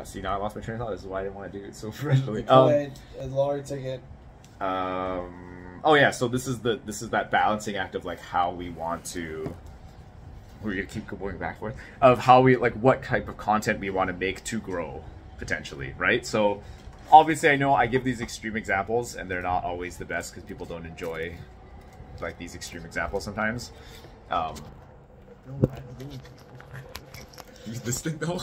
See, now I lost my train of thought. This is why I didn't want to do it so professionally. A lottery ticket. Oh yeah, so this is that balancing act of like how we want to. We're gonna keep going back and forth of how we like what type of content we want to make to grow potentially, right? So obviously, I know I give these extreme examples, and they're not always the best because people don't enjoy like these extreme examples sometimes. This thing though.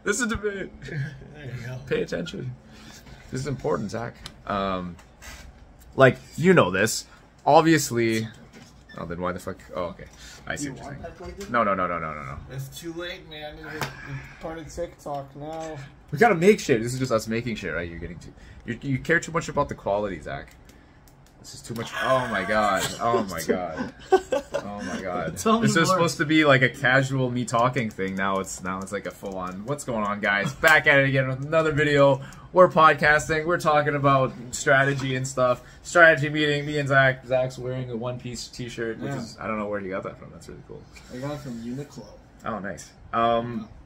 This is a debate. There you go. Pay attention. This is important, Zach. Like, you know this. Obviously... Oh, then why the fuck... Oh, okay. I see what you're saying. No. It's too late, man. It's part of TikTok now. We gotta make shit. This is just us making shit, right? You're getting too... You care too much about the quality, Zach. This is too much... Oh my god. Oh my god. Oh my god. This is supposed to be like a casual me talking thing. Now it's like a full on... What's going on, guys? Back at it again with another video. We're podcasting. We're talking about strategy and stuff. Strategy meeting. Me and Zach. Zach's wearing a one-piece t-shirt, which is... I don't know where he got that from. That's really cool. I got it from Uniqlo. Oh, nice.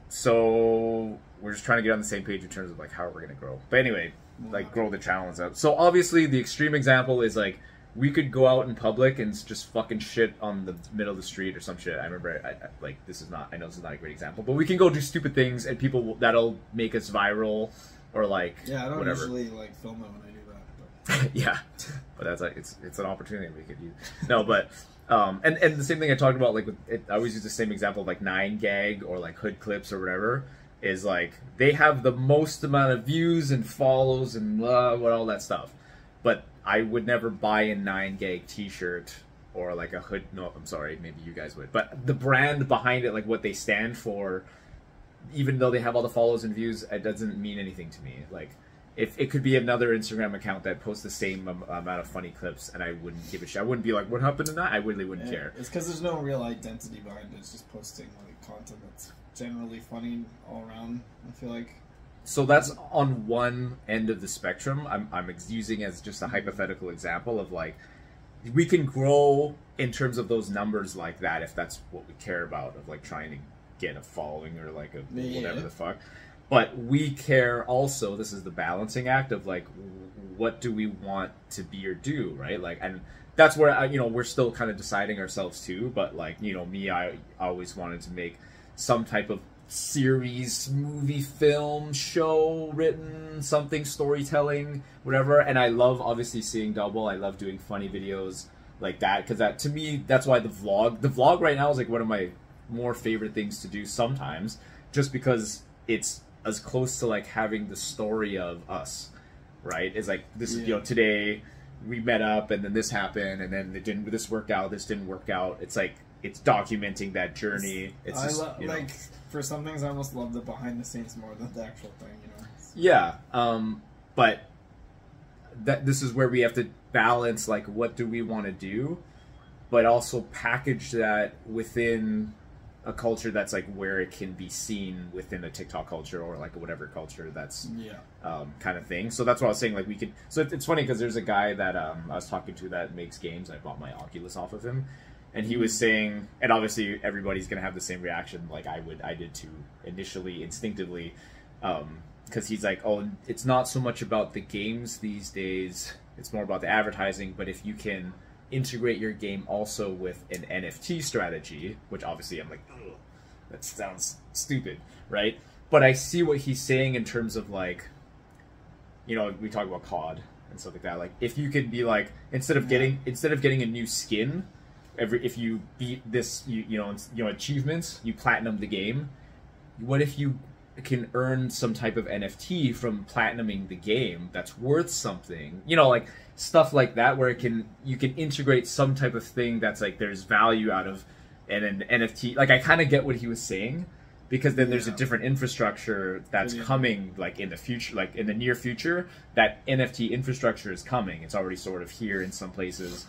So we're just trying to get on the same page in terms of like how we're gonna grow. But anyway, like grow the channel and stuff. So obviously the extreme example is like we could go out in public and just fucking shit on the middle of the street or some shit. I remember like this is not, I know this is not a great example, but we can go do stupid things and people that'll make us viral or like I don't whatever. Usually like film it when I do that. But. Yeah, but that's like it's an opportunity we could use. No, but and the same thing I talked about like with it, I always use the same example of like 9gag or like Hood Clips or whatever. Is like they have the most amount of views and follows and what all that stuff, but I would never buy a 9gag t-shirt or like a Hood. No, I'm sorry, maybe you guys would, but the brand behind it, like what they stand for, even though they have all the follows and views, it doesn't mean anything to me. Like if it could be another Instagram account that posts the same amount of funny clips, and I wouldn't give a shit. I wouldn't be like, what happened to that? I really wouldn't care. It's because there's no real identity behind it. It's just posting like content that's generally funny all around, I feel like. So that's on one end of the spectrum. I'm using as just a hypothetical example of like we can grow in terms of those numbers like that if that's what we care about, of like trying to get a following or like a whatever the fuck. But we care also, this is the balancing act of like what do we want to be or do, right? Like, and that's where you know, we're still kind of deciding ourselves too, but like, you know, me, I always wanted to make some type of series, movie, film, show, written, something, storytelling, whatever. And I love obviously seeing double. I love doing funny videos like that because that to me, that's why the vlog right now is like one of my more favorite things to do sometimes, just because it's as close to like having the story of us, right? It's like this is, you know, today we met up and then this happened and then this worked out, this didn't work out. It's like it's documenting that journey. It's just, you know, like for some things I almost love the behind the scenes more than the actual thing, you know. Yeah, but this is where we have to balance like what do we want to do, but also package that within a culture that's like where it can be seen within a TikTok culture or like whatever culture that's kind of thing. So that's what I was saying. Like we could. So it's funny because there's a guy that I was talking to that makes games. I bought my Oculus off of him. And he was saying, and obviously everybody's gonna have the same reaction, like I did too, initially, instinctively, because he's like, oh, it's not so much about the games these days, it's more about the advertising. But if you can integrate your game also with an NFT strategy, which obviously I'm like, ugh, that sounds stupid, right? But I see what he's saying in terms of like, you know, we talk about COD and stuff like that. Like if you could be like, instead of getting a new skin. If you beat this, you know achievements, you platinum the game. What if you can earn some type of NFT from platinuming the game that's worth something? You know, like stuff like that, where you can integrate some type of thing that's like there's value out of an NFT. Like I kind of get what he was saying, because then there's a different infrastructure that's coming, like in the future, like in the near future. That NFT infrastructure is coming. It's already sort of here in some places.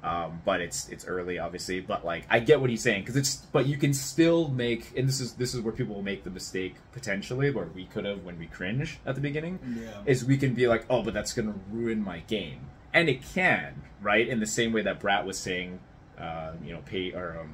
But it's early, obviously. But like, I get what he's saying, but you can still make, and this is where people will make the mistake potentially, where we could have when we cringe at the beginning, is we can be like, oh, but that's gonna ruin my game, and it can, right? In the same way that Brat was saying you know, pay or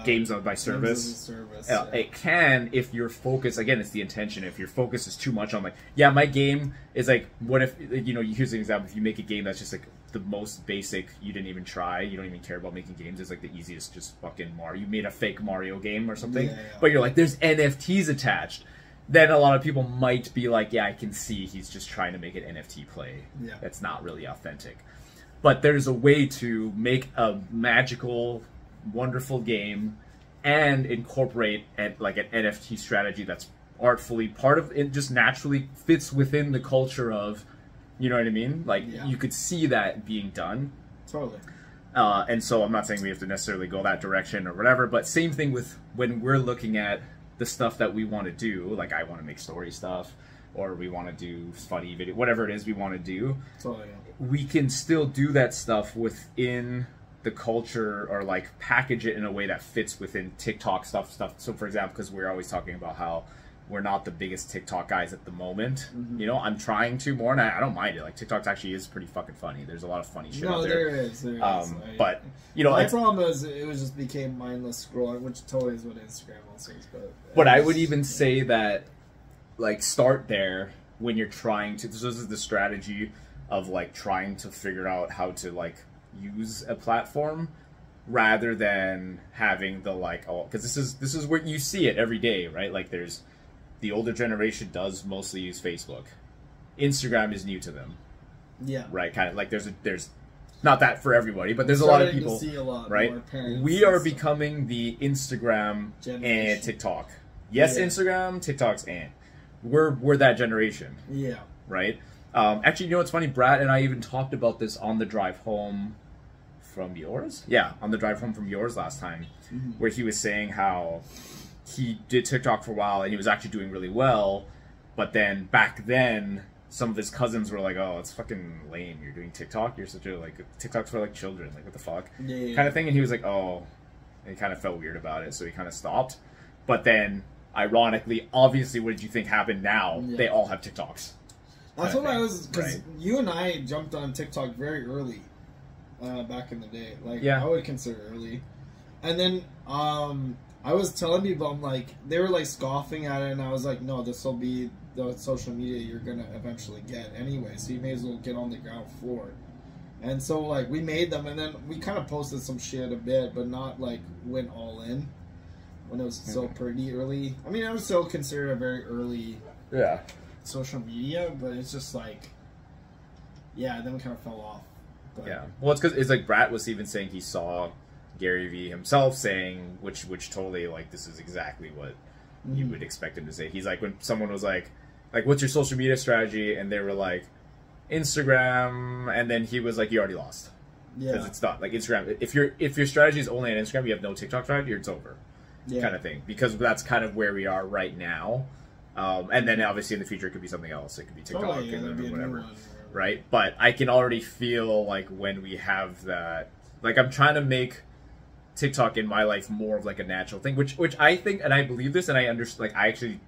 games by service. Games as a service, It can, if your focus, again, it's the intention. If your focus is too much on like, yeah, my game is like, what if, you know, here's an example. If you make a game that's just like the most basic, you didn't even try, you don't even care about making games, it's like the easiest, just fucking Mario. You made a fake Mario game or something, but you're like, there's NFTs attached. Then a lot of people might be like, yeah, I can see he's just trying to make an NFT play. Yeah. That's not really authentic. But there's a way to make a magical, wonderful game and incorporate like an NFT strategy that's artfully part of it, just naturally fits within the culture of, you know what I mean? Like, you could see that being done. Totally. And so I'm not saying we have to necessarily go that direction or whatever, but same thing with when we're looking at the stuff that we want to do. Like, I want to make story stuff, or we want to do funny video, whatever it is we want to do. Totally. We can still do that stuff within the culture, or like package it in a way that fits within TikTok stuff. So for example, because we're always talking about how we're not the biggest TikTok guys at the moment. You know, I'm trying to more, and I don't mind it. Like, TikTok actually is pretty fucking funny. There's a lot of funny shit out there. There is. But, you know, my problem is it was just became mindless scrolling, which totally is what Instagram also is. But I would even say that, like, start there when you're trying to. This is the strategy of like trying to figure out how to like use a platform, rather than having the like, oh, because this is where you see it every day, right? Like, there's the older generation does mostly use Facebook. Instagram is new to them. Yeah. Right. Kind of like there's not that for everybody, but there's a lot of people. To see a lot right. More we are becoming the Instagram generation. And TikTok. Yes, Instagram, TikTok's and we're that generation. Yeah. Right. Actually, you know what's funny? Brad and I even talked about this on the drive home from yours. Yeah, on the drive home from yours last time, where he was saying how he did TikTok for a while and he was actually doing really well, but then back then some of his cousins were like, "Oh, it's fucking lame. You're doing TikTok. You're such a like TikTok's for like children. Like, what the fuck?" Kind of thing. And he was like, "Oh," and he kind of felt weird about it, so he kind of stopped. But then, ironically, obviously, what did you think happened now? They all have TikToks. That's what I was, because you and I jumped on TikTok very early, back in the day. Like, I would consider early. And then, I was telling people, I'm like, they were like scoffing at it, and I was like, no, this will be the social media you're gonna eventually get anyway, so you may as well get on the ground floor. And so, like, we made them, and then we kind of posted some shit a bit, but not like went all in when it was still pretty early. I mean, I would still consider it a very early social media, but it's just like, then we kind of fell off. But, well, it's because it's like Brat was even saying he saw Gary Vee himself saying, which totally, like, this is exactly what you would expect him to say. He's like, when someone was like, what's your social media strategy? And they were like, Instagram, and then he was like, you already lost. Because it's not like Instagram. If your strategy is only on Instagram, you have no TikTok strategy, it's over. Kind of thing. Because that's kind of where we are right now. And then obviously in the future it could be something else. It could be TikTok and whatever. Right? But I can already feel like when we have that, like, I'm trying to make TikTok in my life more of like a natural thing, which I think, and I believe this, and I understand, like, I actually,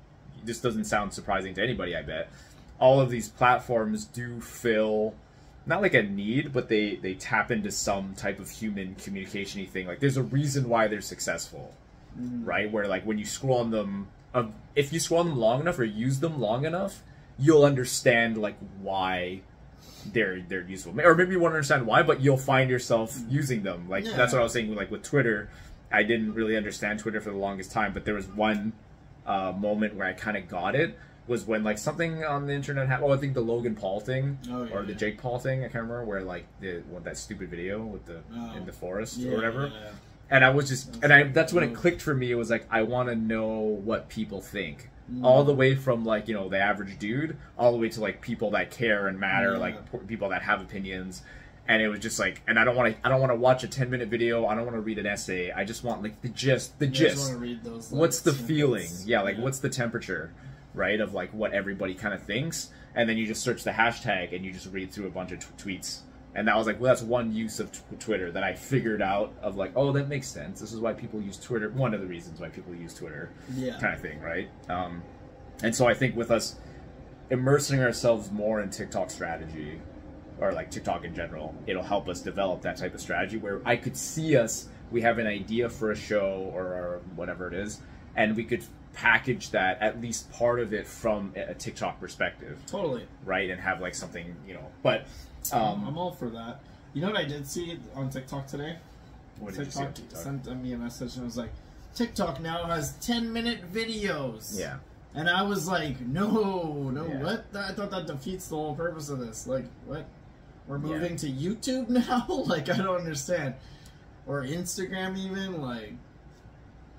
this doesn't sound surprising to anybody, I bet. All of these platforms do fill, not like a need, but they tap into some type of human communication-y thing. Like, there's a reason why they're successful, right? Where, like, when you scroll on them, if you scroll on them long enough or use them long enough, you'll understand, like, why they're useful. Or maybe you won't understand why, but you'll find yourself using them. Like, that's what I was saying, like, with Twitter. I didn't really understand Twitter for the longest time, but there was one moment where I kind of got it, was when, like, something on the internet happened. Oh, I think the Logan Paul thing, or the Jake Paul thing, I can't remember, where, like, that stupid video with the in the forest or whatever. And I was just, and that's when it clicked for me. It was like, I want to know what people think. All the way from, like, you know, the average dude, all the way to, like, people that care and matter, like, people that have opinions. And it was just like, and I don't want to watch a 10-minute video. I don't want to read an essay. I just want, like, the gist. I just want to read those, like, what's the feeling? Like, what's the temperature, right, of, like, what everybody kind of thinks. And then you just search the hashtag and you just read through a bunch of tweets. And that was like, well, that's one use of Twitter that I figured out of, like, oh, that makes sense. This is why people use Twitter. One of the reasons why people use Twitter, kind of thing, right? And so I think with us immersing ourselves more in TikTok strategy, or like TikTok in general, it'll help us develop that type of strategy where I could see us, we have an idea for a show or whatever it is, and we could package that, at least part of it, from a TikTok perspective. Totally. Right? And have like something, but... I'm all for that. You know what I did see on TikTok today? What did you see on TikTok? Sent me a message and was like, TikTok now has 10-minute videos. Yeah. And I was like, no, Yeah. what? I thought that defeats the whole purpose of this. Like, what? We're moving to YouTube now? Like, I don't understand. Or Instagram even, like...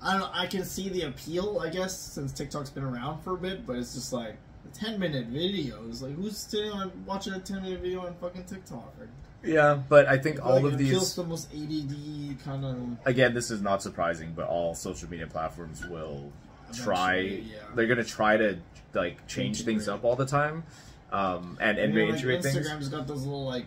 I don't know, I can see the appeal, I guess, since TikTok's been around for a bit, but it's just like, 10-minute videos. Like, who's sitting on watching a 10-minute video on fucking TikTok? Yeah, but I think all of these... It feels the most ADD kind of... Again, this is not surprising, but all social media platforms will try... Yeah. They're going to try to, like, change things up all the time. And integrate things. Instagram's got those little, like,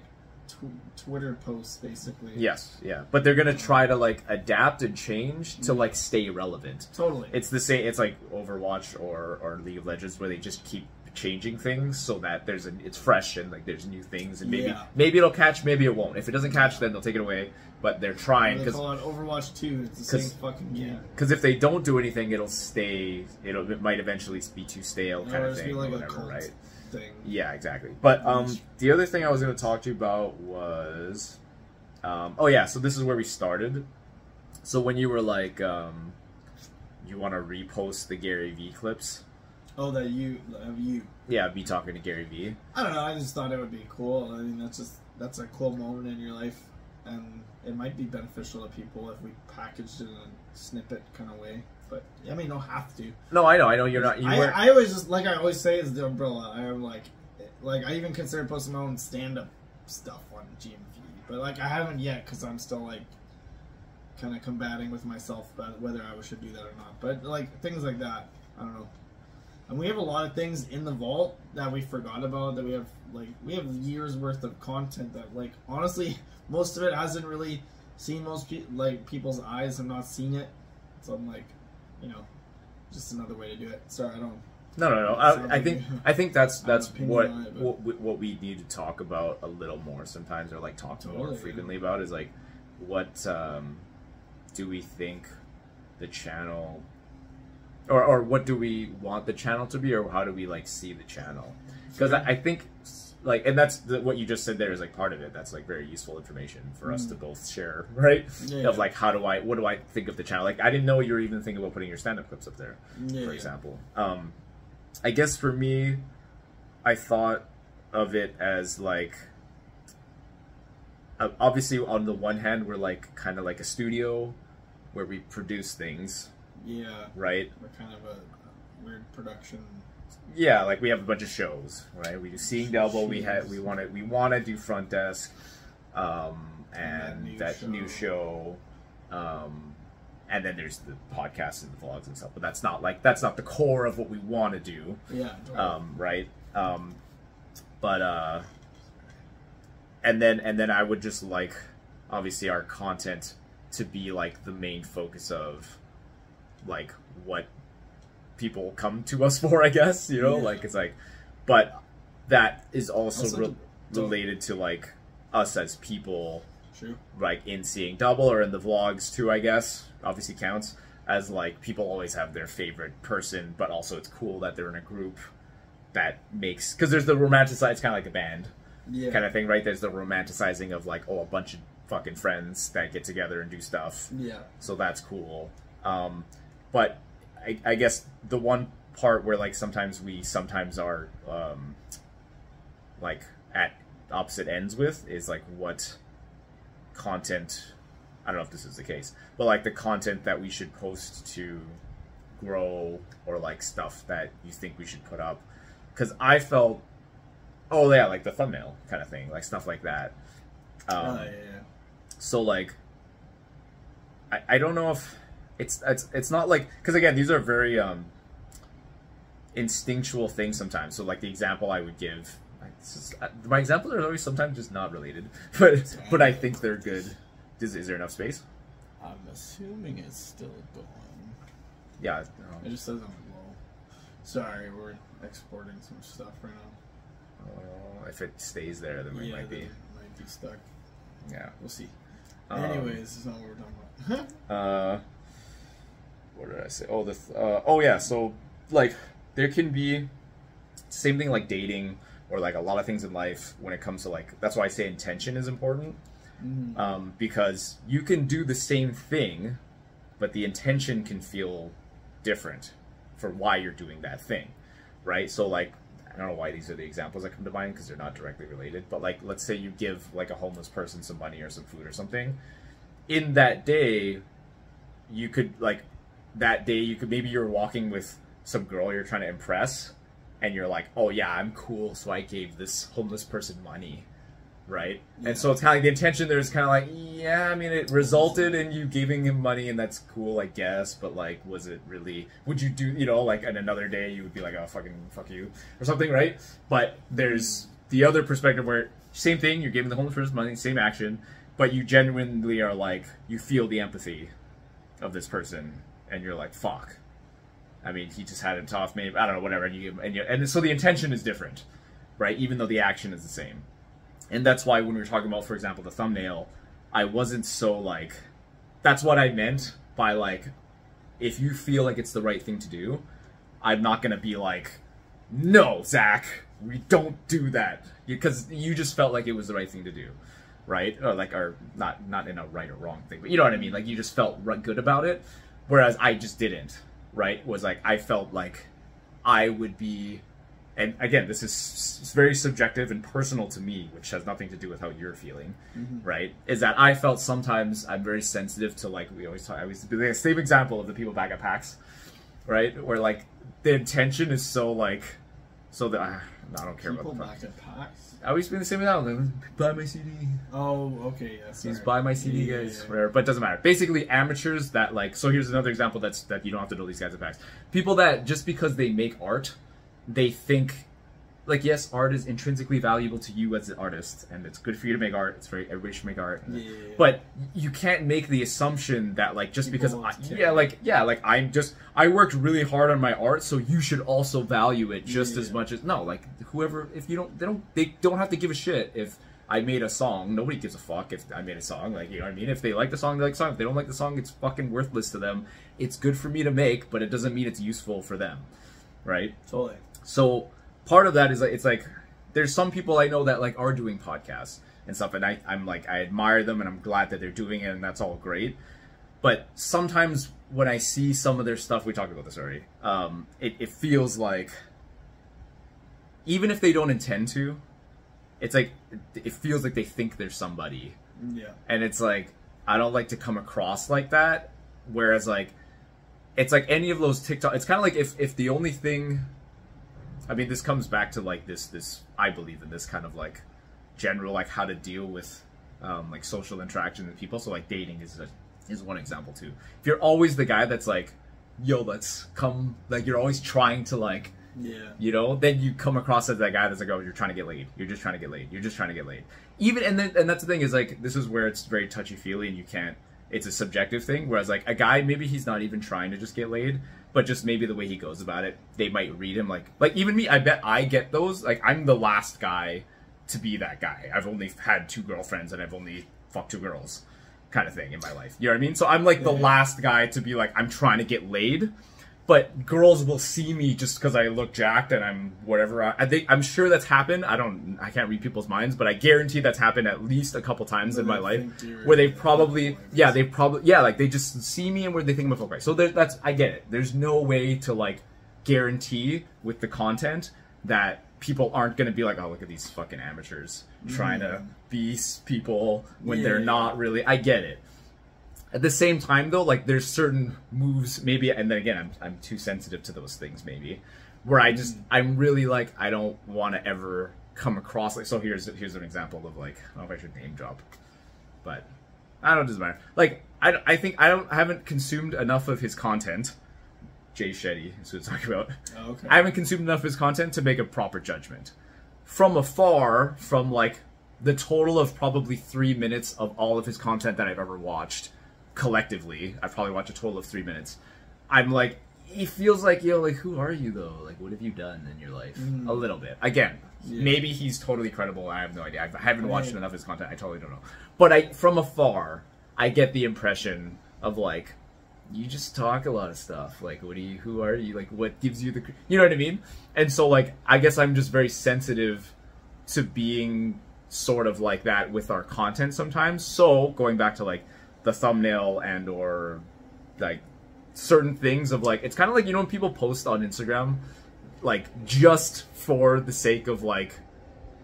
Twitter posts, basically. Yes, yeah. But they're going to try to, like, adapt and change to, like, stay relevant. Totally. It's the same... It's like Overwatch or League of Legends, where they just keep changing things so that it's fresh and like there's new things, and maybe it'll catch, maybe it won't. If it doesn't catch, then they'll take it away. But they're trying, because call it Overwatch 2. It's the same fucking game. Because if they don't do anything, it'll stay. It might eventually be too stale, kind of thing, be like or whatever, a cult right? Thing. Yeah, exactly. But the other thing I was going to talk to you about was, so this is where we started. So when you were like, you want to repost the Gary Vee clips. Oh, that you. Yeah, be talking to Gary Vee. I don't know. I just thought it would be cool. I mean, that's a cool moment in your life, and it might be beneficial to people if we packaged it in a snippet kind of way. But I mean, you don't have to. No, I know you're not. I always just, like I always say, is the umbrella. I'm like I even consider posting my own stand-up stuff on GMV, but like I haven't yet because I'm still like kind of combating with myself about whether I should do that or not. But like things like that, I don't know. And we have a lot of things in the vault that we forgot about, that we have years worth of content that, like, honestly, most of it hasn't really seen people's eyes, have not seen it. So I'm like, just another way to do it. Sorry, I don't. No. I think that's what we need to talk about a little more sometimes, or like talk more frequently about, is like, what do we think the channel, or what do we want the channel to be, or how do we like see the channel? Because I think, like, and that's what you just said there is like part of it. That's like very useful information for us to both share, right? Yeah. Of like, what do I think of the channel? Like, I didn't know you were even thinking about putting your stand-up clips up there, for example. I guess for me, I thought of it as like, obviously on the one hand, we're like kind of like a studio where we produce things. Yeah. Right? We're kind of a weird production. Yeah, like we have a bunch of shows, right? We do Seeing Double, we want to do Front Desk, and that new show, and then there's the podcasts and the vlogs and stuff. But that's not the core of what we want to do. Yeah. Totally. Right. But and then I would just like, obviously, our content to be like the main focus of like what people come to us for, I guess, like it's like, but that is also related to like us as people. True. Like in Seeing Double or in the vlogs too, I guess obviously counts as like people always have their favorite person, but also it's cool that they're in a group that makes, because there's the romanticized, it's kind of like a band kind of thing, right? There's the romanticizing of like, a bunch of fucking friends that get together and do stuff. Yeah. So that's cool. But I guess the one part where like sometimes are like at opposite ends with is like what content, I don't know if this is the case, but like the content that we should post to grow, or like stuff that you think we should put up. Because I felt, like the thumbnail kind of thing, like stuff like that. So like, I don't know if it's not like, because again, these are very instinctual things sometimes. So like the example I would give, my examples are always sometimes just not related, but I think they're good. Is there enough space? I'm assuming it's still going. Yeah. It just says I'm low. Sorry, we're exporting some stuff right now. if it stays there, then we might be stuck. Yeah, we'll see. Anyways, this is not what we're talking about. What did I say? Oh, yeah. So like, there can be same thing like dating or like a lot of things in life when it comes to like. That's why I say intention is important, because you can do the same thing, but the intention can feel different for why you're doing that thing, right? So like, I don't know why these are the examples that come to mind because they're not directly related, but like, let's say you give like a homeless person some money or some food or something. In that day, you could like, maybe you're walking with some girl you're trying to impress, and you're like, oh yeah, I'm cool, so I gave this homeless person money, right? Yeah. And so it's kind of like the intention there is kind of like, yeah, I mean, it resulted in you giving him money, and that's cool, I guess, but like, was it really, would you do, you know, like on another day you would be like, oh, fucking fuck you, or something, right? But there's the other perspective where, same thing, you're giving the homeless person money, same action, but you genuinely are like, you feel the empathy of this person, and you're like, fuck. I mean, he just had it tough, maybe, I don't know, whatever, and so the intention is different, right? Even though the action is the same. And that's why when we were talking about, for example, the thumbnail, I wasn't so like, that's what I meant by like, if you feel like it's the right thing to do, I'm not going to be like, no, Zach, we don't do that. Because you just felt like it was the right thing to do, right? Or not in a right or wrong thing, but you know what I mean? Like, you just felt good about it, whereas I just didn't, right? Was like, I felt like I would be... And again, this is very subjective and personal to me, which has nothing to do with how you're feeling, right? Is that I felt sometimes I'm very sensitive to, like, I always do the same example of the people back at PAX, right? Where like the intention is so like, so that I don't care people about the back at PAX. I always been the same example. Buy my CD. Oh, okay, yeah. Please buy my CD, guys. Yeah. Whatever, but it doesn't matter. Basically, amateurs that like. So here's another example that you don't have to know these guys at PAX. People that just because they make art, they think, like, yes, art is intrinsically valuable to you as an artist, and it's good for you to make art. Everybody should make art. Yeah. But you can't make the assumption that, like, just people because I worked really hard on my art, so you should also value it just as much as no. Like, whoever, if you don't, they don't have to give a shit if I made a song. Nobody gives a fuck if I made a song. Like, you know what I mean? If they like the song, they like the song. If they don't like the song, it's fucking worthless to them. It's good for me to make, but it doesn't mean it's useful for them, right? Totally. So part of that is like, it's like, there's some people I know that like are doing podcasts and stuff, and I'm like, I admire them and I'm glad that they're doing it, and that's all great. But sometimes when I see some of their stuff, we talked about this already, it feels like, even if they don't intend to, it's like, it feels like they think they're somebody. Yeah. And it's like, I don't like to come across like that. Whereas like, it's like any of those TikTok, it's kind of like if the only thing, I mean, this comes back to like this, I believe in this kind of like general, like how to deal with like social interaction with people. So like dating is one example too. If you're always the guy that's like, yo, let's come, like you're always trying to like, you know, then you come across as that guy that's like, oh, you're trying to get laid. You're just trying to get laid. You're just trying to get laid. And that's the thing is like, this is where it's very touchy feely and you can't, it's a subjective thing. Whereas like a guy, maybe he's not even trying to just get laid, but just maybe the way he goes about it, they might read him like even me, I bet I get those. Like, I'm the last guy to be that guy. I've only had 2 girlfriends and I've only fucked 2 girls kind of thing in my life. You know what I mean? So I'm like the last guy to be like, I'm trying to get laid. But girls will see me just because I look jacked and I'm whatever. I'm sure that's happened. I can't read people's minds, but I guarantee that's happened at least a couple times in my life where they probably, like they just see me and where they think I'm a folk guy. So that's, I get it. There's no way to like guarantee with the content that people aren't going to be like, oh, look at these fucking amateurs trying to be people when they're not really. I get it. At the same time, though, like there's certain moves, maybe, and then again, I'm too sensitive to those things, maybe, where I'm really like, I don't want to ever come across like. So here's an example of like, I don't know if I should name drop, but I don't, it doesn't matter. Like I think I haven't consumed enough of his content. Jay Shetty is what I'm talking about. Oh, okay. I haven't consumed enough of his content to make a proper judgment. From afar, from like the total of probably 3 minutes of all of his content that I've ever watched. Collectively, I've probably watched a total of 3 minutes. I'm like, it feels like, yo, like, who are you though? Like, what have you done in your life? A little bit. Again, maybe he's totally credible. I have no idea. I haven't watched enough of his content. I totally don't know. But from afar, I get the impression of like, you just talk a lot of stuff. Like, who are you? Like, what gives you the, you know what I mean? And so, like, I guess I'm just very sensitive to being sort of like that with our content sometimes. So, going back to, like, the thumbnail and or, like, certain things of, like, it's kind of like, you know, when people post on Instagram, like, just for the sake of, like,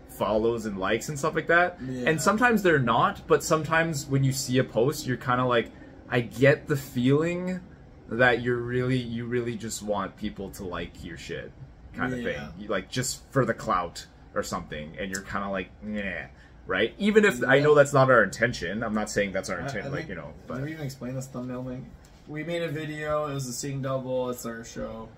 follows and likes and stuff like that. Yeah. And sometimes they're not, but sometimes when you see a post, you're kind of like, I get the feeling that you really just want people to like your shit, kind of thing. You, like, just for the clout or something, and you're kind of like, nah, right? Even if I know that's not our intention. I'm not saying that's our intent, like, you know. But did we even explain this thumbnail thing? We made a video. It was a Seeing Double. It's our show,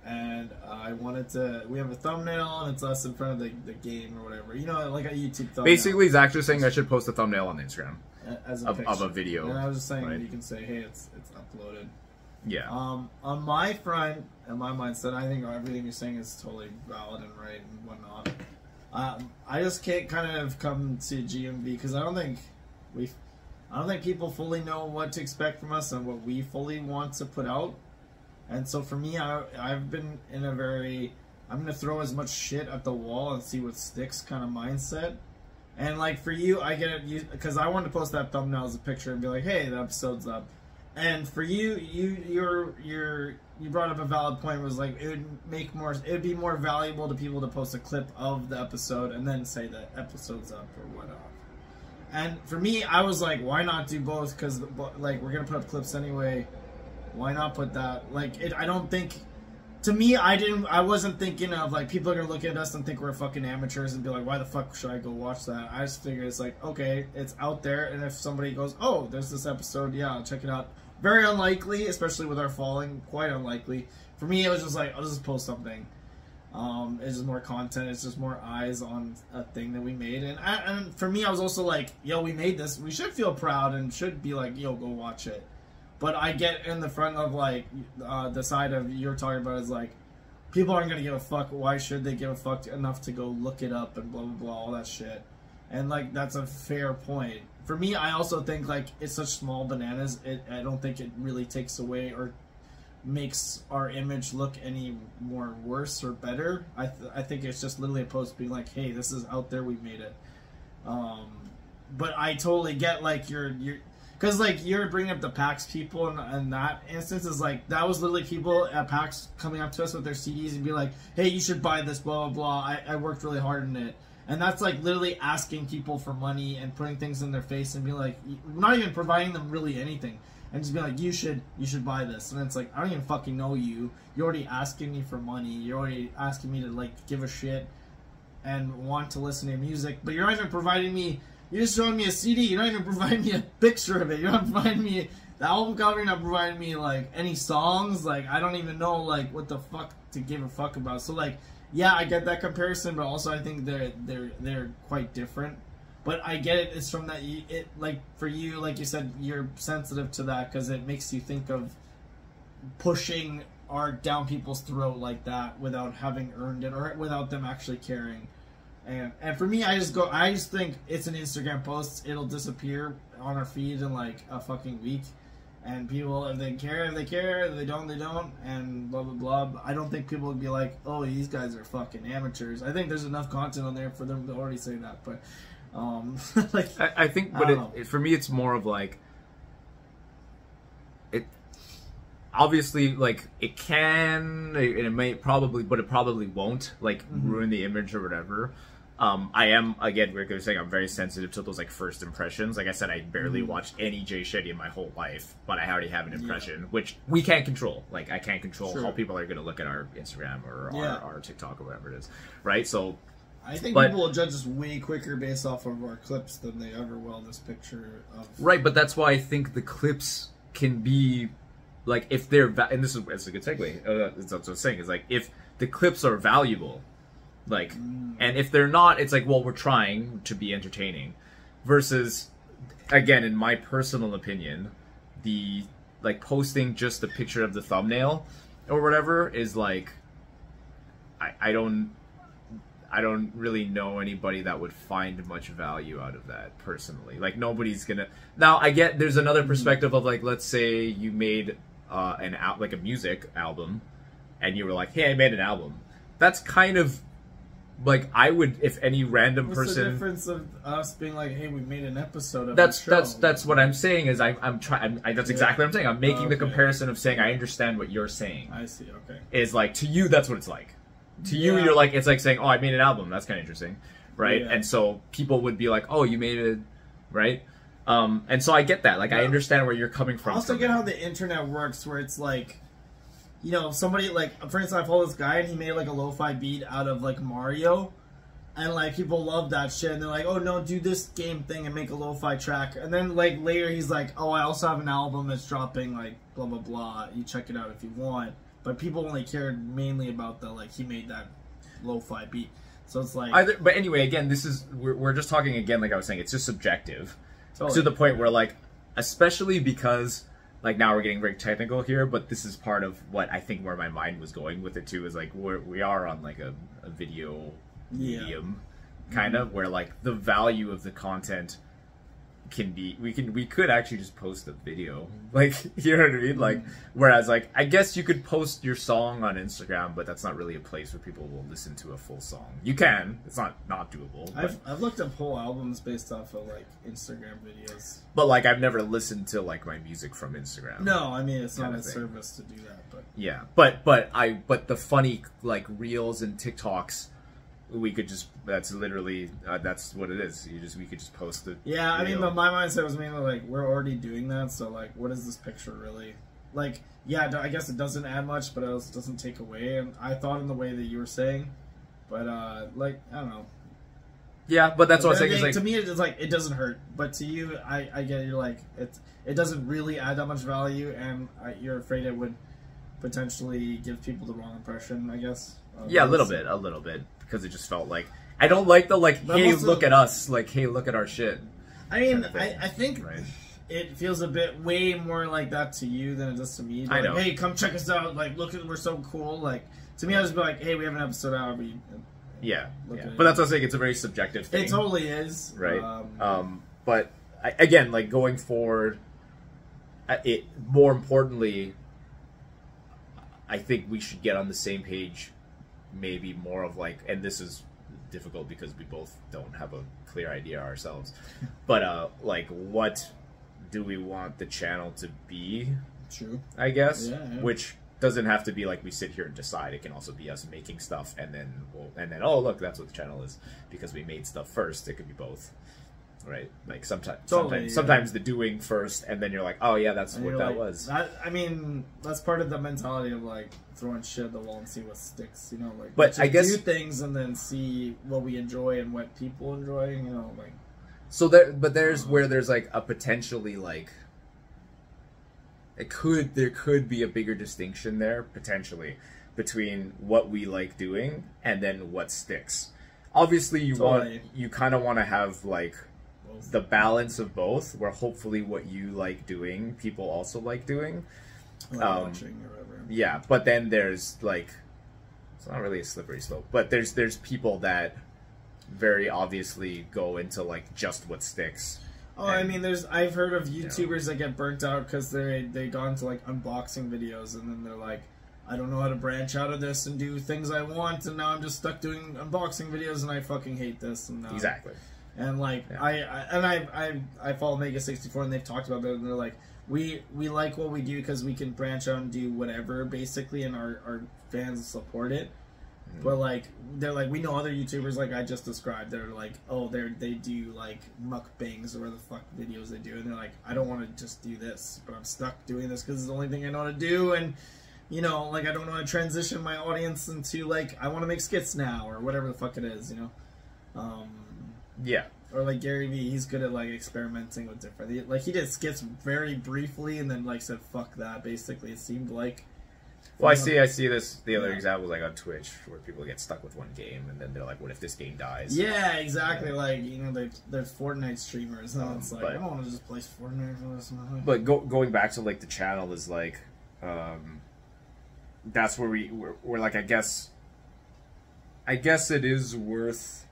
and I wanted to. We have a thumbnail, and it's us in front of the game or whatever. You know, like a YouTube thumbnail. Basically, Zach's just saying I should post a thumbnail on Instagram. As of a video. And I was just saying, right? You can say, hey, it's uploaded. Yeah. On my front, and my mindset, I think everything you're saying is totally valid and right and whatnot. I just can't kind of come to GMV because I don't think people fully know what to expect from us and what we fully want to put out. And so for me, I've been in a very, I'm going to throw as much shit at the wall and see what sticks kind of mindset. And, like, for you, I get it, because I wanted to post that thumbnail as a picture and be like, hey, the episode's up. And for you, you brought up a valid point, was like, it would be more valuable to people to post a clip of the episode and then say the episode's up or whatnot. And for me, I was like, why not do both? Because, like, we're going to put up clips anyway. Why not put that? Like, I don't think... To me, I wasn't thinking of, like, people are going to look at us and think we're fucking amateurs and be like, why the fuck should I go watch that? I just figured it's like, okay, it's out there, and if somebody goes, oh, there's this episode, yeah, I'll check it out. Very unlikely, especially with our following, quite unlikely. For me, it was just like, I'll just post something. It's just more content, it's just more eyes on a thing that we made. And for me, I was also like, yo, we made this, we should feel proud and should be like, yo, go watch it. But I get in the front of, like, the side of you're talking about is, like, people aren't going to give a fuck. Why should they give a fuck enough to go look it up and blah, blah, blah, all that shit. And, like, that's a fair point. For me, I also think, like, it's such small bananas. I don't think it really takes away or makes our image look any more worse or better. I think it's just literally a post being like, hey, this is out there, we made it. But I totally get, like, you're because, like, you're bringing up the PAX people, and that instance is, like, that was literally people at PAX coming up to us with their CDs and be like, hey, you should buy this, blah, blah, blah. I worked really hard in it. And that's, like, literally asking people for money and putting things in their face and be like, not even providing them really anything. And just be like, you should buy this. And it's like, I don't even fucking know you. You're already asking me for money. You're already asking me to, like, give a shit and want to listen to your music. But you're not even providing me... You're just showing me a CD. You're not even providing me a picture of it. You're not providing me the album cover. You're not providing me, like, any songs. Like, I don't even know, like, what the fuck to give a fuck about. So, like, yeah, I get that comparison, but also I think they're quite different. But I get it. It's from that. Like, for you, like you said, you're sensitive to that because it makes you think of pushing art down people's throat like that without having earned it or without them actually caring. And for me, I just think it's an Instagram post. It'll disappear on our feed in like a fucking week. And people, if they care, they care. If they don't, they don't. And blah, blah, blah. I don't think people would be like, oh, these guys are fucking amateurs. I think there's enough content on there for them to already say that. But, like... I think, but for me, it's more of like... Obviously, like, it can, and it may probably, but it probably won't, like, ruin the image or whatever. I am, again, we're going to say I'm very sensitive to those, like, first impressions. Like I said, I barely watched any Jay Shetty in my whole life, but I already have an impression, which we can't control. Like, I can't control how people are going to look at our Instagram or our TikTok or whatever it is, right? So... I think people will judge us way quicker based off of our clips than they ever will this picture of... Right, but that's why I think the clips can be... Like, if they're... and this is it's a good segue. That's what I was saying. Is like, if the clips are valuable, like... And if they're not, it's like, well, we're trying to be entertaining. Versus, again, in my personal opinion, the... Like, posting just the picture of the thumbnail or whatever is like, I don't really know anybody that would find much value out of that personally. Like nobody's gonna. Now I get there's another perspective of like, let's say you made like a music album, and you were like, hey, I made an album. That's kind of like I would, if any random person. What's the difference of us being like, hey, we made an episode of that's what I'm saying is I'm trying. That's exactly what I'm saying. I'm making the comparison of saying I understand what you're saying. I see. Okay. Is like to you that's what it's like. To you, you're like, it's like saying, oh, I made an album. That's kind of interesting, right? Yeah. And so people would be like, oh, you made it, right? And so I get that. Like, I understand where you're coming from. I also get how the internet works, where it's like, you know, somebody, like, for instance, I follow this guy, and he made, like, a lo-fi beat out of, like, Mario. And, like, people love that shit. And they're like, oh, no, do this game thing and make a lo-fi track. And then, like, later he's like, oh, I also have an album that's dropping, like, blah, blah, blah. You check it out if you want. But people only cared mainly about the, like, he made that lo-fi beat. So it's like... But anyway, again, this is... We're just talking, again, like I was saying, it's just subjective. Totally. To the point where, like, especially because, like, now we're getting very technical here, but this is part of what I think where my mind was going with it, too, is, like, we are on, like, a video medium, kind of, where, like, the value of the content... can be we could actually just post a video, like, you know what I mean, like, whereas, like, I guess you could post your song on Instagram, but that's not really a place where people will listen to a full song. You can, it's not doable. I've looked up whole albums based off of, like, Instagram videos, but, like, I've never listened to, like, my music from Instagram. No, I mean, it's not a service to do that, but yeah, but the funny, like, reels and TikToks, we could just, that's literally, that's what it is. We could just post it. Yeah, I mean, but my mindset was mainly like, we're already doing that, so, like, what is this picture really? Like, yeah, I guess it doesn't add much, but it also doesn't take away, and I thought in the way that you were saying, but, like, I don't know. Yeah, but that's what I'm saying. Is like, to me, it's like, it doesn't hurt, but to you, I get it, you're like, it doesn't really add that much value, and you're afraid it would potentially give people the wrong impression, I guess. Yeah, a little bit. Because it just felt like I don't like the like, hey, look at us, like, hey, look at our shit. I mean, I think it feels a bit way more like that to you than it does to me. Like, I know. Hey, come check us out. Like, look, we're so cool. Like, to me, I just be like, hey, we have an episode out. Yeah. But that's what I'm saying. It's a very subjective thing. It totally is. Right. But again, like, going forward, more importantly, I think we should get on the same page. Maybe more of like, and this is difficult because we both don't have a clear idea ourselves, but like, what do we want the channel to be? True. I guess. Yeah. Which doesn't have to be like we sit here and decide. It can also be us making stuff and then oh, look, that's what the channel is because we made stuff first. It could be both. Right, like sometimes the doing first, and then you're like, oh yeah, that's what that was. I mean, that's part of the mentality of like throwing shit at the wall and see what sticks, you know. Like, but I guess do things and then see what we enjoy and what people enjoy, you know, like. So there's where there's like a potentially like there could be a bigger distinction there potentially between what we like doing and then what sticks. Obviously, you kind of want to have like the balance of both, where hopefully what you like doing, people also like doing. Watching or whatever. Yeah, but then there's like, it's not really a slippery slope, but there's people that very obviously go into like just what sticks. Oh, I mean, I've heard of YouTubers that get burnt out because they got into like unboxing videos and then they're like, I don't know how to branch out of this and do things I want, and now I'm just stuck doing unboxing videos, and I fucking hate this. And exactly. And like I follow Mega64, and they've talked about that, and they're like, we like what we do because we can branch out and do whatever basically, and our fans support it. Mm-hmm. But like they're like, we know other YouTubers like I just described. They're like, oh, they do like mukbangs or whatever the fuck videos they do, and they're like, I don't want to just do this, but I'm stuck doing this because it's the only thing I know how to do, and. You know, like, I don't know how to transition my audience into, like, I want to make skits now, or whatever the fuck it is, you know? Yeah. Or, like, Gary Vee, he's good at, like, experimenting with different... Like, he did skits very briefly, and then, like, said, fuck that, basically, it seemed like... Well, I see this, the other example, like, on Twitch, where people get stuck with one game, and then they're like, what if this game dies? Yeah, exactly, like, you know, there's Fortnite streamers, and it's like, I don't want to just play Fortnite for this. But going back to, like, the channel is, like, that's where we're like, I guess it is worth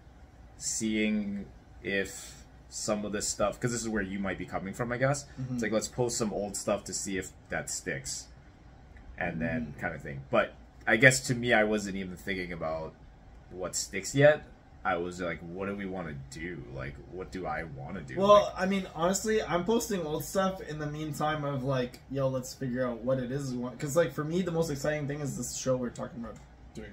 seeing if some of this stuff, because this is where you might be coming from, I guess. It's like, let's post some old stuff to see if that sticks, and then kind of thing. But I guess to me, I wasn't even thinking about what sticks yet. I was like, what do we want to do? Like, what do I want to do? Well, like, I mean, honestly, I'm posting old stuff in the meantime of like, yo, let's figure out what it is we want. Because like for me, the most exciting thing is this show we're talking about doing.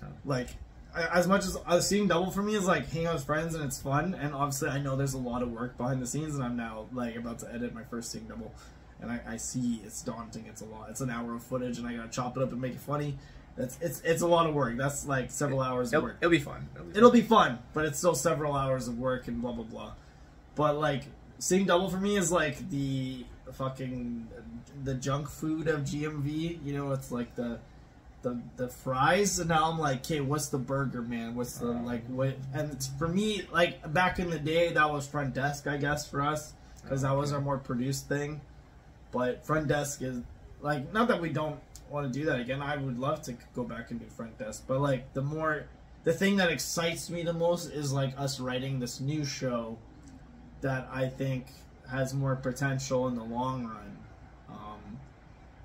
Oh. Like, as much as seeing double for me is like hanging out with friends and it's fun. And obviously, I know there's a lot of work behind the scenes, and I'm now like about to edit my first seeing double, and I see it's daunting. It's a lot. It's an hour of footage, and I gotta chop it up and make it funny. It's a lot of work. That's like several hours of work. It'll be fun. It'll be fun, but it's still several hours of work and blah blah blah. But like seeing double for me is like the junk food of GMV. You know, it's like the fries, and now I'm like, okay, what's the burger, man? What's the like what? And it's, for me, like back in the day, that was front desk, I guess, for us, because that was our more produced thing. But front desk is like, not that we don't want to do that again. I would love to go back and do front desk, but like the thing that excites me the most is like us writing this new show that I think has more potential in the long run.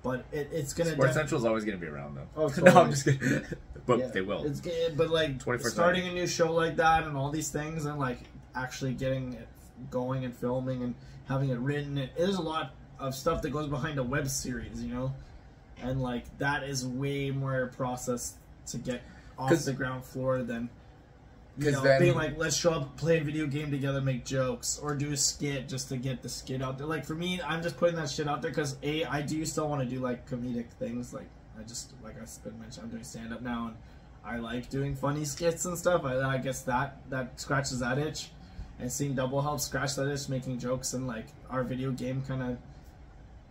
But it's gonna. Sports Central is always gonna be around though. Oh, totally. No, I'm just kidding. But yeah, they will. It's but like starting a new show like that and all these things and like actually getting it going and filming and having it written. There's a lot of stuff that goes behind a web series, you know. And like that is way more process to get off the ground floor than being like, let's show up, play a video game together, make jokes, or do a skit just to get the skit out there. Like for me, I'm just putting that shit out there because I do still want to do like comedic things. Like I mentioned, I'm doing stand up now, and I like doing funny skits and stuff. I guess that scratches that itch, and seeing double helps scratch that itch, making jokes, and like our video game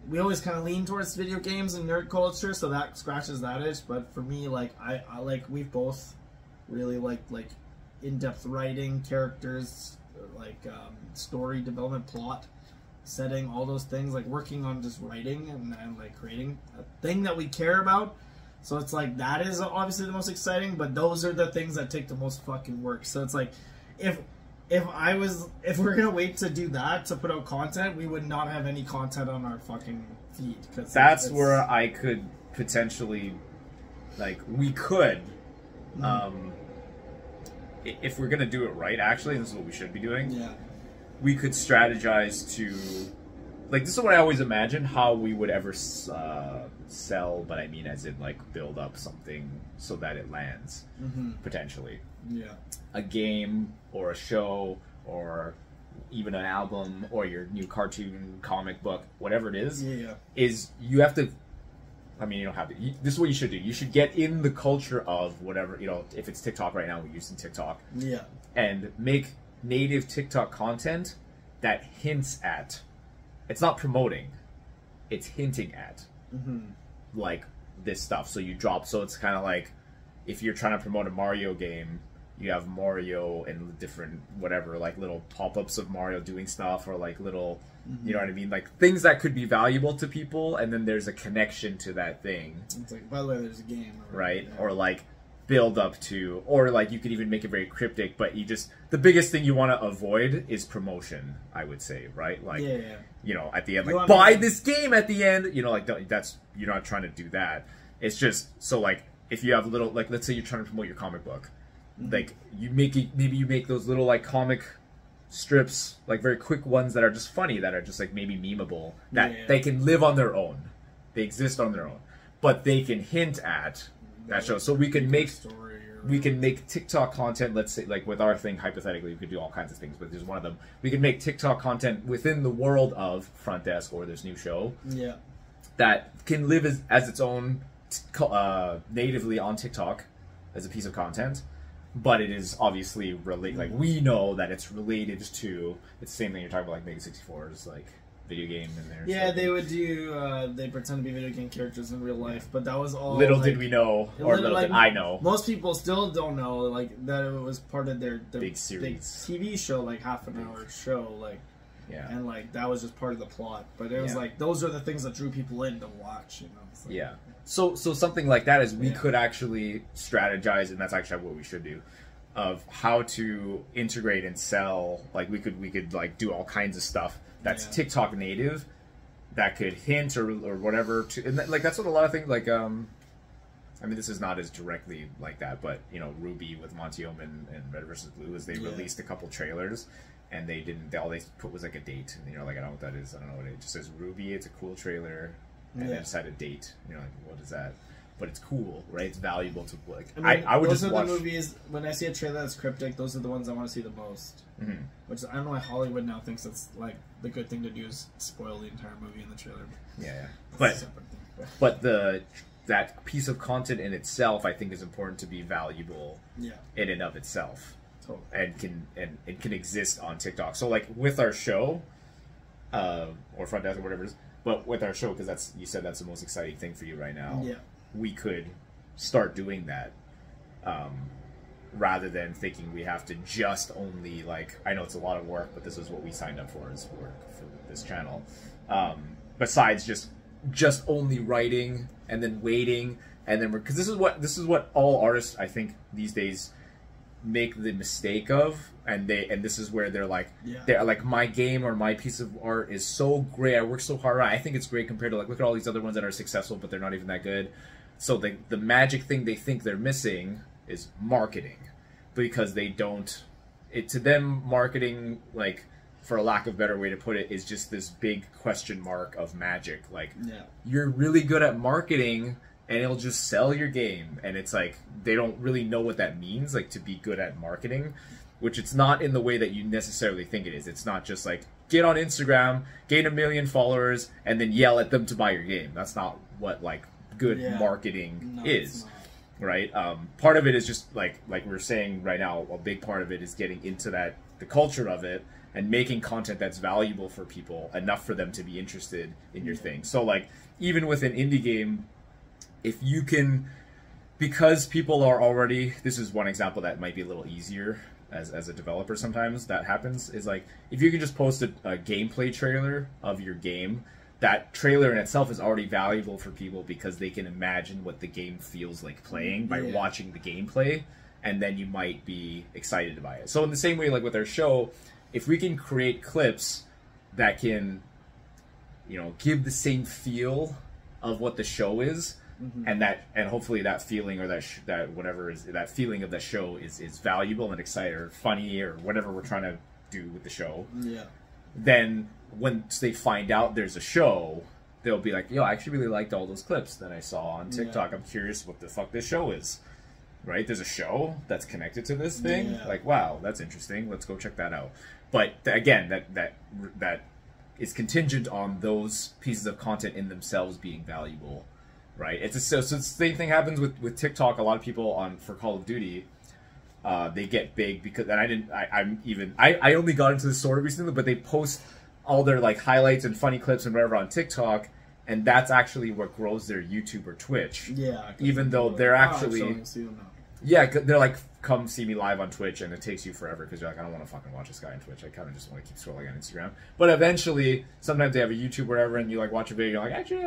we always kind of lean towards video games and nerd culture, so that scratches that itch. But for me, like I like, we both really like in-depth writing, characters, like story development, plot, setting, all those things, like working on just writing and like creating a thing that we care about. So it's like that is obviously the most exciting, but those are the things that take the most fucking work. So it's like if we're gonna wait to do that to put out content, we would not have any content on our fucking feed. Cause that's where I could potentially, like, we could, if we're gonna do it right. Actually, this is what we should be doing. Yeah, we could strategize to, like, this is what I always imagine how we would ever sell, but I mean as in like build up something so that it lands potentially. Yeah, a game or a show or even an album or your new cartoon, comic book, whatever it is. Yeah, is you have to. I mean, you don't have to. This is what you should do. You should get in the culture of whatever, you know. If it's TikTok right now, we're using TikTok. Yeah, and make native TikTok content that hints at. It's not promoting. It's hinting at, like, this stuff. So you drop. So it's kind of like if you're trying to promote a Mario game, you have Mario and different whatever, like little pop-ups of Mario doing stuff, or like little, you know what I mean, like things that could be valuable to people, and then there's a connection to that thing. It's like, by the way, there's a game, right? Or like build up to, or like you could even make it very cryptic, but you just, the biggest thing you want to avoid is promotion, I would say, right? Like, you know, at the end, like, buy this game at the end, you know, like that's, you're not trying to do that. It's just, so like, if you have little, like, let's say you're trying to promote your comic book, like, you make it, maybe you make those little like comic strips, like very quick ones that are just funny, that are just like maybe memeable, that they can live on their own, they exist on their own, but they can hint at that show. So we can make TikTok content. Let's say, like with our thing, hypothetically, we could do all kinds of things, but there's one of them. We can make TikTok content within the world of Front Desk or this new show, that can live as its own natively on TikTok as a piece of content. But it is obviously related. Like, we know that it's related to. It's the same thing you're talking about, like Mega 64's like video game in there. Yeah, they would do. They pretend to be video game characters in real life, but that was all. Little did we know, or little did I know. Most people still don't know, like, that it was part of their big series, big TV show, like half an hour show, like. Yeah. And like that was just part of the plot, but it was like those are the things that drew people in to watch. You know. It's like, So something like that is we could actually strategize, and that's actually what we should do, of how to integrate and sell. Like we could like do all kinds of stuff that's TikTok native that could hint or whatever to, and like that's what a lot of things like I mean, this is not as directly like that, but you know, Ruby with Montium and Red vs. Blue is they released a couple trailers, and all they put was like a date, and you're like, I don't know what that is. I don't know what it just says. Ruby, it's a cool trailer. And then just had a date. You're like, what is that? But it's cool, right? It's valuable to like. I mean, I would just watch. Those are the movies. When I see a trailer that's cryptic, those are the ones I want to see the most. Which I don't know why Hollywood now thinks that's like the good thing to do is spoil the entire movie in the trailer. Yeah. But that piece of content in itself, I think, is important to be valuable. In and of itself. Totally. And can exist on TikTok. So like with our show, or Front Desk or whatever it is. But with our show, because you said that's the most exciting thing for you right now, we could start doing that rather than thinking we have to just only, like, I know it's a lot of work, but this is what we signed up for, is work for this channel. Besides just only writing and then waiting, and then because this is what all artists, I think, these days make the mistake of, and this is where they're like my game or my piece of art is so great, I work so hard on it, I think it's great compared to like, look at all these other ones that are successful but they're not even that good. So the magic thing they think they're missing is marketing, because they don't, to them marketing, like, for a lack of a better way to put it, is just this big question mark of magic. Like, you're really good at marketing and it'll just sell your game, and it's like they don't really know what that means, like, to be good at marketing, which it's not in the way that you necessarily think it is. It's not just like get on Instagram, gain 1 million followers, and then yell at them to buy your game. That's not what like good marketing is, right? Part of it is just like we were saying right now. A big part of it is getting into the culture of it and making content that's valuable for people, enough for them to be interested in your thing. So like even with an indie game, if you can, because people are already, this is one example that might be a little easier as a developer sometimes that happens, is like if you can just post a gameplay trailer of your game, that trailer in itself is already valuable for people because they can imagine what the game feels like playing by watching the gameplay, and then you might be excited by it. So in the same way, like with our show, if we can create clips that can, you know, give the same feel of what the show is, and hopefully that feeling or that whatever is that feeling of the show is valuable and exciting or funny or whatever we're trying to do with the show. Then once they find out there's a show, they'll be like, yo, I actually really liked all those clips that I saw on TikTok. I'm curious what the fuck this show is. Right? There's a show that's connected to this thing. Like, wow, that's interesting. Let's go check that out. But again, that is contingent on those pieces of content in themselves being valuable. Right? So the same thing happens with TikTok. A lot of people for Call of Duty, they get big because, and I only got into this sort of recently, but they post all their like highlights and funny clips and whatever on TikTok, and that's actually what grows their YouTube or Twitch. Even though they're actually, they're like, come see me live on Twitch, and it takes you forever because you're like, I don't want to fucking watch this guy on Twitch. I kind of just want to keep scrolling on Instagram. But eventually, sometimes they have a YouTube or whatever, and you like watch a video, you're like, actually,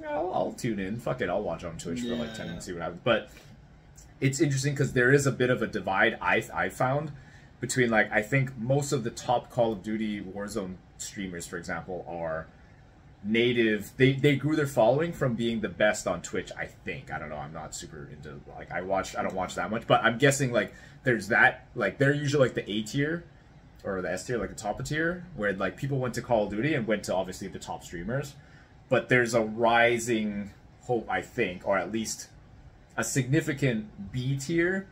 I'll tune in. Fuck it, I'll watch on Twitch for like 10 minutes, see what happens. But it's interesting because there is a bit of a divide I found between, like, I think most of the top Call of Duty Warzone streamers, for example, are native. They grew their following from being the best on Twitch, I think. I don't know, I'm not super into, like, I don't watch that much, but I'm guessing like there's that, like, they're usually like the A tier or the S tier, like the top of tier, where like people went to Call of Duty and went to obviously the top streamers. But there's a rising hope, I think, or at least a significant B tier,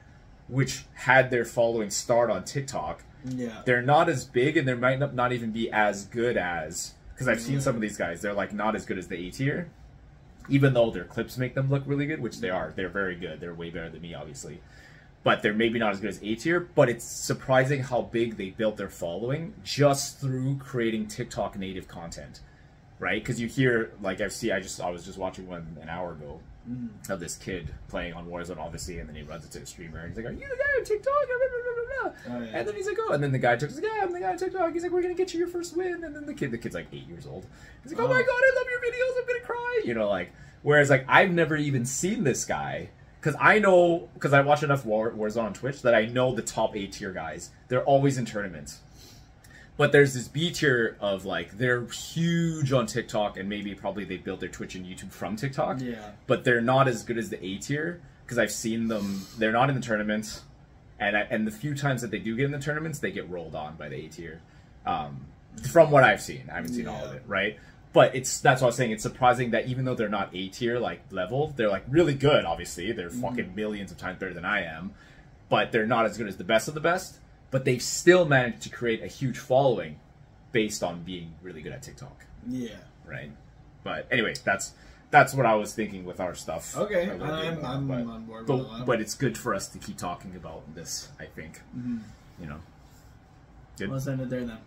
which had their following start on TikTok. They're not as big, and they might not even be as good as, because I've seen some of these guys, they're like not as good as the A tier, even though their clips make them look really good, which they are. They're very good. They're way better than me, obviously. But they're maybe not as good as A tier, but it's surprising how big they built their following just through creating TikTok native content, right? Because you hear, like, I was just watching one an hour ago, of this kid playing on Warzone, obviously, and then he runs into a streamer, and he's like, "Are you the guy on TikTok?" Oh, yeah. And then he's like, "Oh," and then the guy took, "Yeah, I'm the guy on TikTok." He's like, "We're gonna get you your first win," and then the kid's like 8 years old. He's like, "Oh my god, I love your videos. I'm gonna cry," you know, like. Whereas like I've never even seen this guy. Because I watch enough Warzone on Twitch that I know the top A tier guys. They're always in tournaments. But there's this B tier of like, they're huge on TikTok and maybe probably they built their Twitch and YouTube from TikTok. Yeah. But they're not as good as the A tier because I've seen them, they're not in the tournaments. And the few times that they do get in the tournaments, they get rolled on by the A tier. From what I've seen. I haven't seen all of it, right? But that's what I was saying. It's surprising that even though they're not A tier like level, they're like really good. Obviously, they're fucking millions of times better than I am, but they're not as good as the best of the best. But they've still managed to create a huge following based on being really good at TikTok. Yeah. Right. But anyway, that's what I was thinking with our stuff. Okay, I'm on board with that. But it's good for us to keep talking about this. I think. You know. Good. Let's end it there then.